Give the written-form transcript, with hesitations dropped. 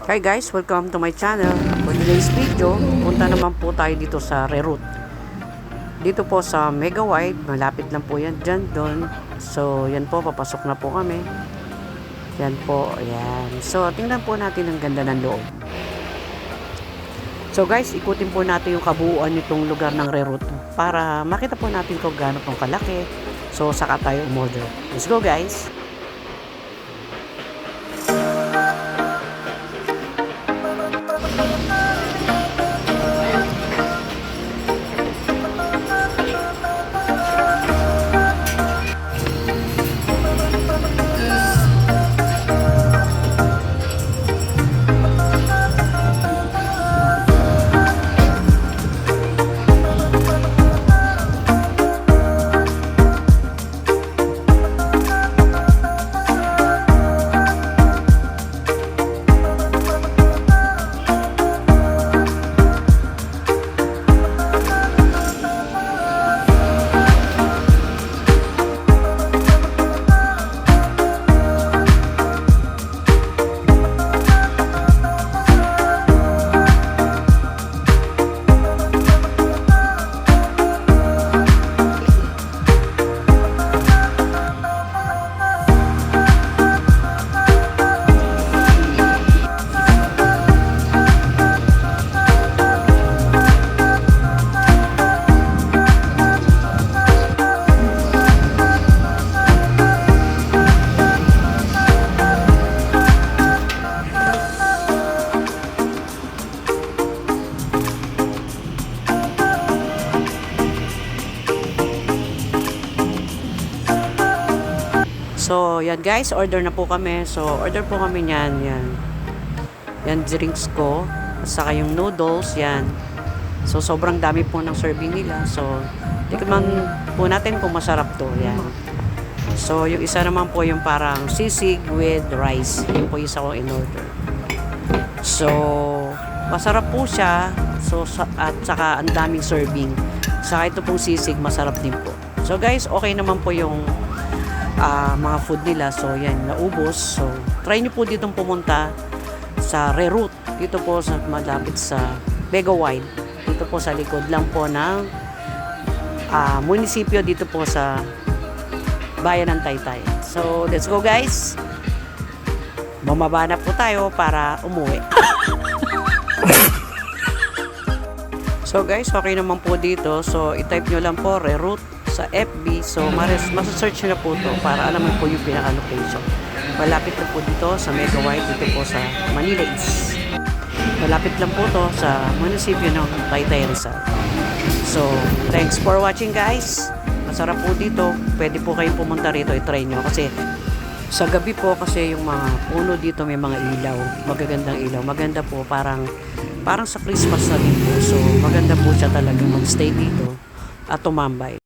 Hi guys, welcome to my channel. For today's video, punta naman po tayo dito sa Reroute. Dito po sa Mega Wide, malapit lang po yan dyan doon. So yan po, papasok na po kami. Yan po, ayan. So tingnan po natin ang ganda ng loob. So guys, ikutin po natin yung kabuuan nitong lugar ng Reroute para makita po natin kung gaano pong kalaki. So saka tayo umorder. Let's go guys! So, yan guys, order na po kami. So, order po kami niyan, yan. Yan drinks ko, at saka yung noodles, yan. So, sobrang dami po ng serving nila. So, tikman po natin kung masarap to, yan. So, yung isa naman po yung parang sisig with rice. Yung po isa ko in order. So, masarap po siya. So, at saka ang daming serving. Saka ito pong sisig, masarap din po. So, guys, okay naman po yung mga food nila. So yan, naubos. So try nyo po ditong pumunta sa Reroute. Dito po sa malapit sa Mega Wide. Dito po sa likod lang po ng munisipyo dito po sa bayan ng Taytay. So let's go guys. Bumaba na po tayo para umuwi. So guys, okay naman po dito. So i-type nyo lang po Reroute sa FB. So masasearch nyo na po to para alaman po yung pinaka-location. Malapit lang po dito sa Mega Wide, dito po sa Manila East. Malapit lang po to sa munisipyo ng Taytay, Rizal. So thanks for watching guys. Masarap po dito. Pwede po kayong pumunta rito, i-try nyo. Kasi sa gabi po, kasi yung mga puno dito may mga ilaw. Magagandang ilaw. Maganda po, parang sa Christmas na din po. So maganda po siya talaga mag-stay dito at tumambay.